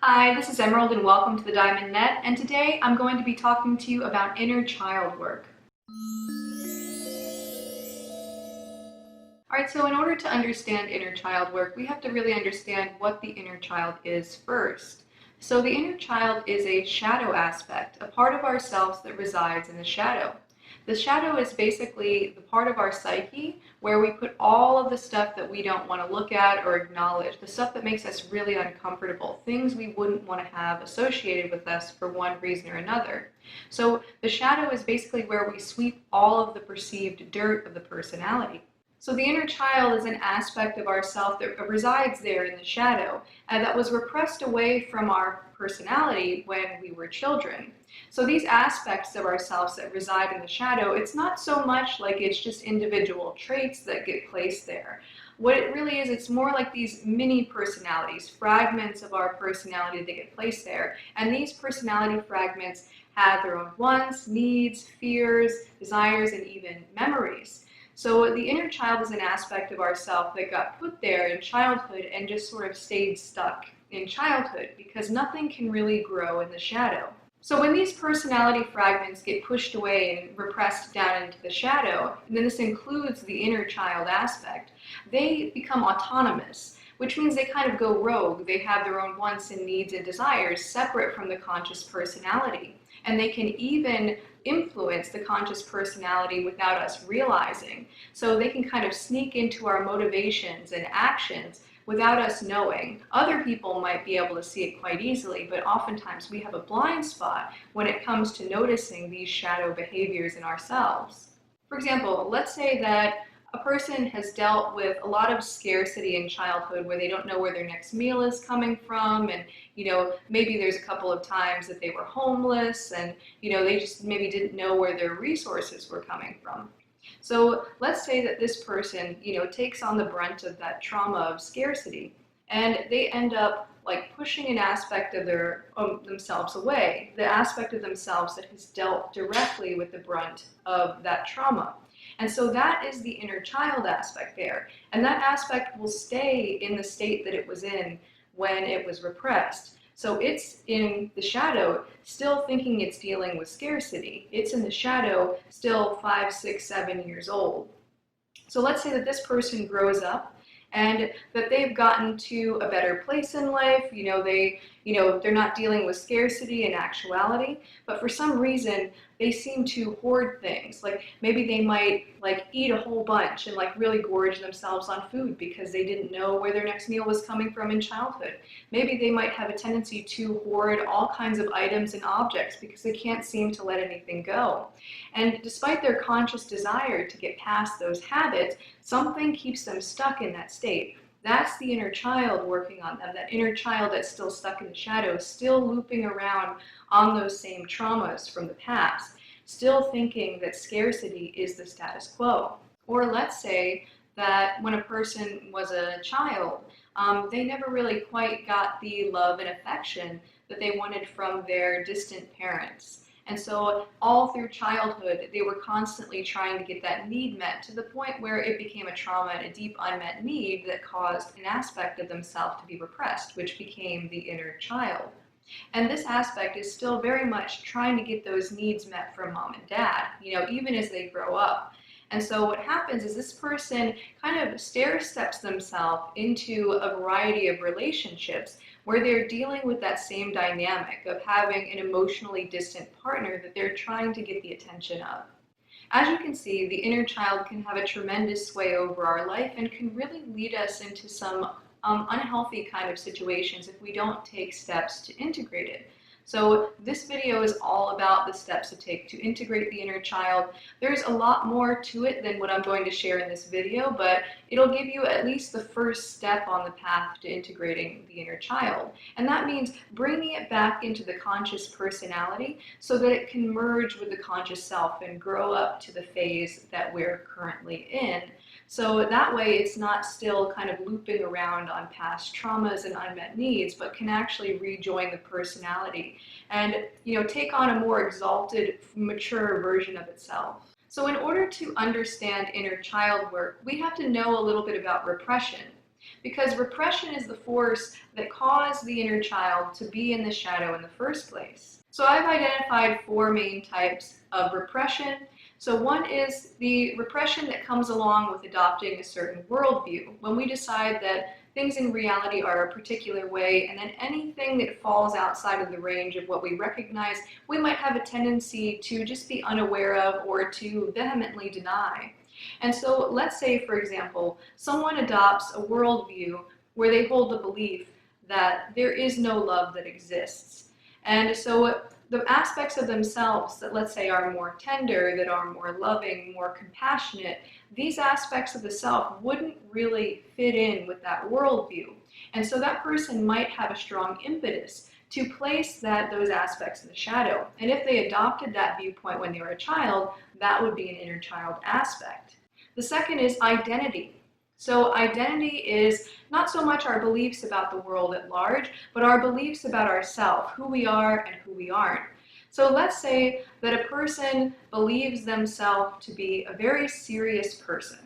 Hi, this is Emerald and welcome to the Diamond Net, and today I'm going to be talking to you about inner child work. Alright, so in order to understand inner child work, we have to really understand what the inner child is first. So the inner child is a shadow aspect, a part of ourselves that resides in the shadow. The shadow is basically the part of our psyche where we put all of the stuff that we don't want to look at or acknowledge, the stuff that makes us really uncomfortable, things we wouldn't want to have associated with us for one reason or another. So the shadow is basically where we sweep all of the perceived dirt of the personality. So the inner child is an aspect of ourself that resides there in the shadow and that was repressed away from our personality when we were children. So these aspects of ourselves that reside in the shadow, it's not so much like it's just individual traits that get placed there. What it really is, it's more like these mini personalities, fragments of our personality that get placed there. And these personality fragments have their own wants, needs, fears, desires, and even memories. So the inner child is an aspect of ourself that got put there in childhood and just sort of stayed stuck in childhood because nothing can really grow in the shadow. So when these personality fragments get pushed away and repressed down into the shadow, and then this includes the inner child aspect, they become autonomous, which means they kind of go rogue. They have their own wants and needs and desires separate from the conscious personality. And they can even influence the conscious personality without us realizing. So they can kind of sneak into our motivations and actions without us knowing. Other people might be able to see it quite easily, but oftentimes we have a blind spot when it comes to noticing these shadow behaviors in ourselves. For example, let's say that a person has dealt with a lot of scarcity in childhood where they don't know where their next meal is coming from, and maybe there's a couple of times that they were homeless and they just maybe didn't know where their resources were coming from. So let's say that this person takes on the brunt of that trauma of scarcity, and they end up like pushing an aspect of themselves away, the aspect of themselves that has dealt directly with the brunt of that trauma. And so that is the inner child aspect there. And that aspect will stay in the state that it was in when it was repressed. So it's in the shadow, still thinking it's dealing with scarcity. It's in the shadow, still 5, 6, 7 years old. So let's say that this person grows up and that they've gotten to a better place in life. They're not dealing with scarcity in actuality, but for some reason they seem to hoard things. Like maybe they might eat a whole bunch and really gorge themselves on food because they didn't know where their next meal was coming from in childhood. Maybe they might have a tendency to hoard all kinds of items and objects because they can't seem to let anything go. And despite their conscious desire to get past those habits, something keeps them stuck in that state. That's the inner child working on them, that inner child that's still stuck in the shadows, still looping around on those same traumas from the past, still thinking that scarcity is the status quo. Or let's say that when a person was a child, they never really quite got the love and affection that they wanted from their distant parents. And so all through childhood, they were constantly trying to get that need met to the point where it became a trauma and a deep unmet need that caused an aspect of themselves to be repressed, which became the inner child. And this aspect is still very much trying to get those needs met from mom and dad, even as they grow up. And so what happens is this person kind of stair-steps themselves into a variety of relationships where they're dealing with that same dynamic of having an emotionally distant partner that they're trying to get the attention of. As you can see, the inner child can have a tremendous sway over our life and can really lead us into some unhealthy kind of situations if we don't take steps to integrate it. So this video is all about the steps to take to integrate the inner child. There's a lot more to it than what I'm going to share in this video, but it'll give you at least the first step on the path to integrating the inner child. And that means bringing it back into the conscious personality so that it can merge with the conscious self and grow up to the phase that we're currently in. So that way it's not still kind of looping around on past traumas and unmet needs, but can actually rejoin the personality and take on a more exalted, mature version of itself. So in order to understand inner child work, we have to know a little bit about repression. because repression is the force that caused the inner child to be in the shadow in the first place. So I've identified four main types of repression. So one is the repression that comes along with adopting a certain worldview, when we decide that things in reality are a particular way, and then anything that falls outside of the range of what we recognize, we might have a tendency to just be unaware of or to vehemently deny. And so let's say, for example, someone adopts a worldview where they hold the belief that there is no love that exists. And so the aspects of themselves that, let's say, are more tender, that are more loving, more compassionate, these aspects of the self wouldn't really fit in with that worldview. And so that person might have a strong impetus to place those aspects in the shadow. And if they adopted that viewpoint when they were a child, that would be an inner child aspect. The second is identity. So identity is not so much our beliefs about the world at large, but our beliefs about ourselves, who we are and who we aren't. So let's say that a person believes themselves to be a very serious person,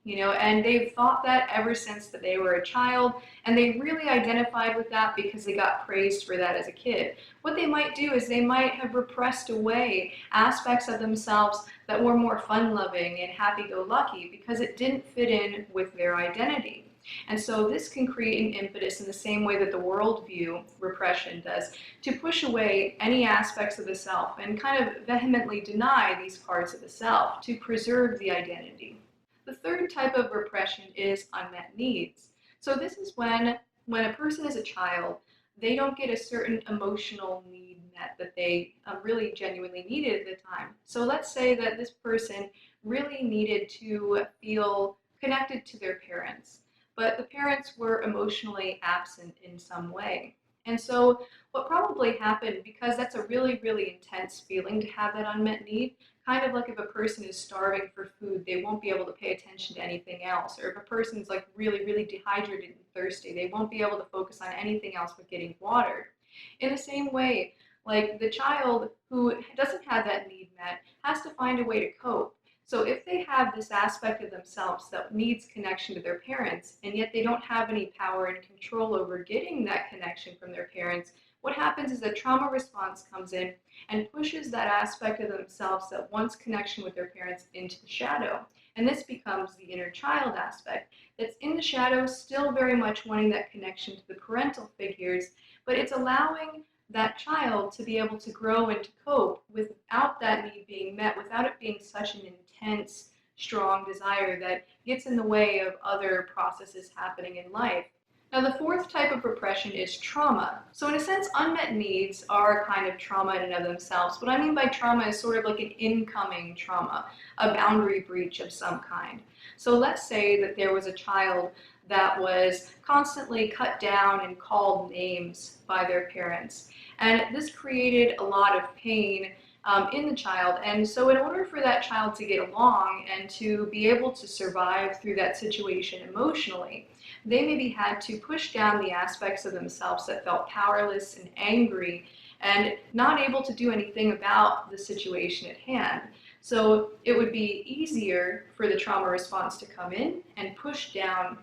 and they've thought that ever since that they were a child, and they really identified with that because they got praised for that as a kid. What they might do is they might have repressed away aspects of themselves that were more fun-loving and happy-go-lucky because it didn't fit in with their identity. And so this can create an impetus in the same way that the worldview repression does, to push away any aspects of the self and kind of vehemently deny these parts of the self to preserve the identity. The third type of repression is unmet needs. So this is when a person is a child, they don't get a certain emotional need met that they really genuinely needed at the time. So let's say that this person really needed to feel connected to their parents, but the parents were emotionally absent in some way. And so what probably happened, because that's a really, really intense feeling to have that unmet need, kind of like if a person is starving for food, they won't be able to pay attention to anything else. Or if a person's like really, really dehydrated and thirsty, they won't be able to focus on anything else but getting water. In the same way, like the child who doesn't have that need met has to find a way to cope. So if they have this aspect of themselves that needs connection to their parents, and yet they don't have any power and control over getting that connection from their parents, what happens is a trauma response comes in and pushes that aspect of themselves that wants connection with their parents into the shadow. And this becomes the inner child aspect that's in the shadow, still very much wanting that connection to the parental figures, but it's allowing that child to be able to grow and to cope without that need being met, without it being such an intense, strong desire that gets in the way of other processes happening in life. Now, the fourth type of repression is trauma. So in a sense, unmet needs are kind of trauma in and of themselves. What I mean by trauma is sort of like an incoming trauma, a boundary breach of some kind. So let's say that there was a child that was constantly cut down and called names by their parents. And this created a lot of pain in the child. And so in order for that child to get along and to be able to survive through that situation emotionally, they maybe had to push down the aspects of themselves that felt powerless and angry and not able to do anything about the situation at hand. So it would be easier for the trauma response to come in and push down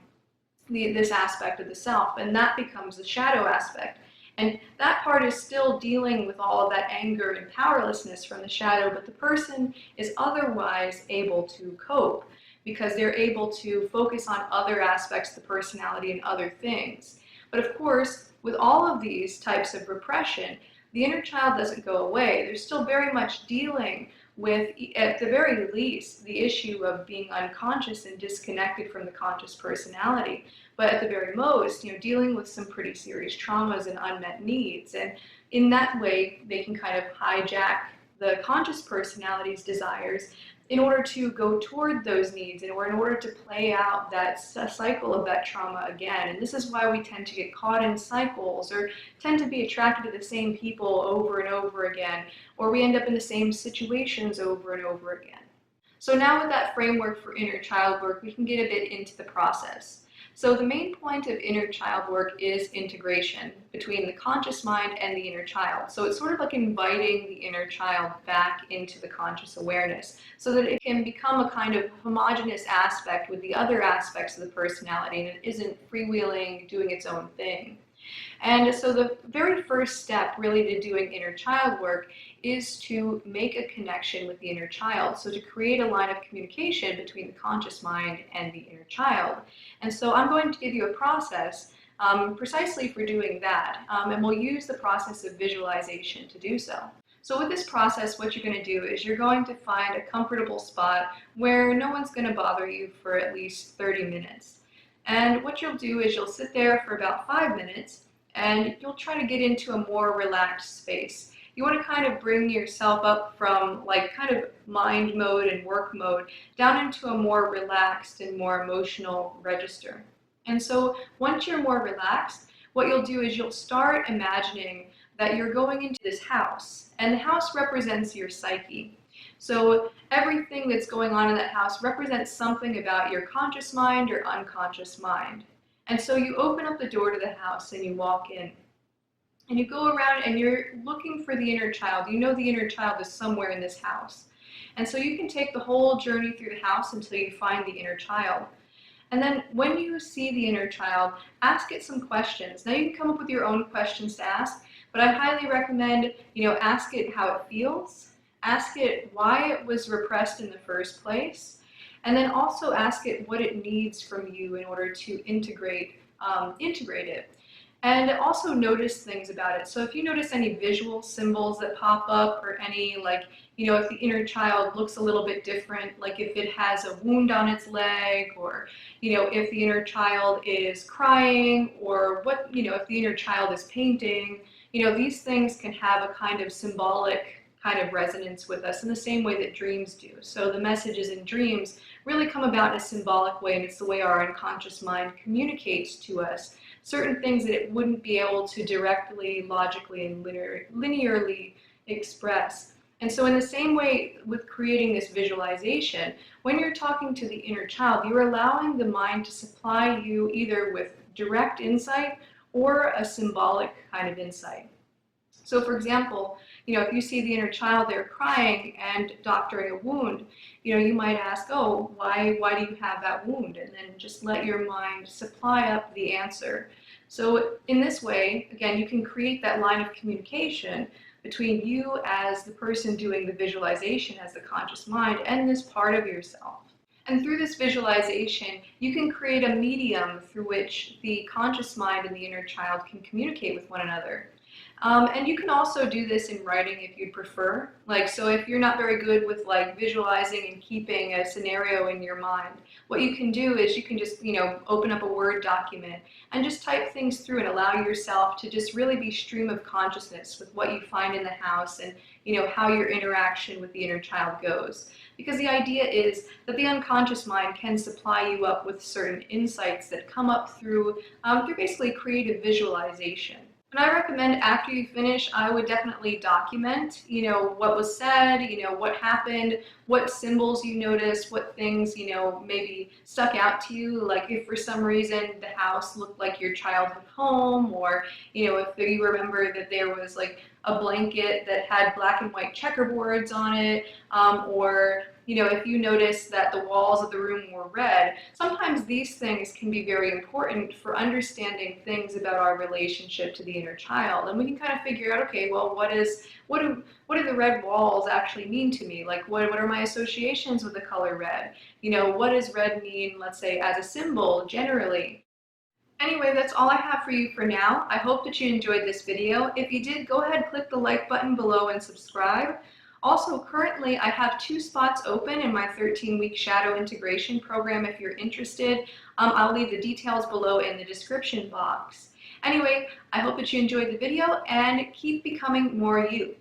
this aspect of the self, and that becomes the shadow aspect. And that part is still dealing with all of that anger and powerlessness from the shadow, but the person is otherwise able to cope because they're able to focus on other aspects of the personality and other things. But of course, with all of these types of repression, the inner child doesn't go away. They're still very much dealing with, at the very least, the issue of being unconscious and disconnected from the conscious personality. But at the very most, dealing with some pretty serious traumas and unmet needs. And in that way, they can kind of hijack the conscious personality's desires in order to go toward those needs, in order to play out that cycle of that trauma again. And this is why we tend to get caught in cycles, or tend to be attracted to the same people over and over again, or we end up in the same situations over and over again. So now with that framework for inner child work, we can get a bit into the process. So the main point of inner child work is integration between the conscious mind and the inner child. So it's sort of like inviting the inner child back into the conscious awareness so that it can become a kind of homogeneous aspect with the other aspects of the personality, and it isn't freewheeling, doing its own thing. And so the very first step really to doing inner child work is to make a connection with the inner child. So to create a line of communication between the conscious mind and the inner child. And so I'm going to give you a process precisely for doing that. And we'll use the process of visualization to do so. So with this process, what you're going to do is you're going to find a comfortable spot where no one's going to bother you for at least 30 minutes. And what you'll do is you'll sit there for about 5 minutes and you'll try to get into a more relaxed space. You want to kind of bring yourself up from like kind of mind mode and work mode down into a more relaxed and more emotional register. And so once you're more relaxed, what you'll do is you'll start imagining that you're going into this house, and the house represents your psyche. So everything that's going on in that house represents something about your conscious mind or unconscious mind. And so you open up the door to the house and you walk in. And you go around and you're looking for the inner child. You know the inner child is somewhere in this house. And so you can take the whole journey through the house until you find the inner child. And then when you see the inner child, ask it some questions. Now you can come up with your own questions to ask, but I highly recommend, ask it how it feels, ask it why it was repressed in the first place, and then also ask it what it needs from you in order to integrate it. And also notice things about it. So if you notice any visual symbols that pop up, or any if the inner child looks a little bit different, like if it has a wound on its leg, or if the inner child is crying, or if the inner child is painting, these things can have a kind of symbolic kind of resonance with us in the same way that dreams do. So the messages in dreams really come about in a symbolic way, and it's the way our unconscious mind communicates to us certain things that it wouldn't be able to directly, logically, and linearly express. And so in the same way with creating this visualization, when you're talking to the inner child, you're allowing the mind to supply you either with direct insight or a symbolic kind of insight. So for example, if you see the inner child there crying and doctoring a wound, you might ask, oh, why do you have that wound? And then just let your mind supply up the answer. So in this way, again, you can create that line of communication between you as the person doing the visualization as the conscious mind and this part of yourself. And through this visualization, you can create a medium through which the conscious mind and the inner child can communicate with one another. And you can also do this in writing if you'd prefer. So if you're not very good with visualizing and keeping a scenario in your mind, what you can do is you can just, open up a Word document and just type things through and allow yourself to just really be stream of consciousness with what you find in the house and, how your interaction with the inner child goes. Because the idea is that the unconscious mind can supply you up with certain insights that come up through basically creative visualization. And I recommend after you finish, I would definitely document, what was said, what happened, what symbols you noticed, what things, maybe stuck out to you. Like if for some reason the house looked like your childhood home, or, if you remember that there was a blanket that had black and white checkerboards on it, or if you notice that the walls of the room were red. Sometimes these things can be very important for understanding things about our relationship to the inner child. And we can kind of figure out, okay, well, what do the red walls actually mean to me? What are my associations with the color red? What does red mean, let's say, as a symbol generally? Anyway, that's all I have for you for now. I hope that you enjoyed this video. If you did, go ahead, click the like button below and subscribe. Also, currently, I have 2 spots open in my 13-week shadow integration program if you're interested. I'll leave the details below in the description box. Anyway, I hope that you enjoyed the video and keep becoming more you.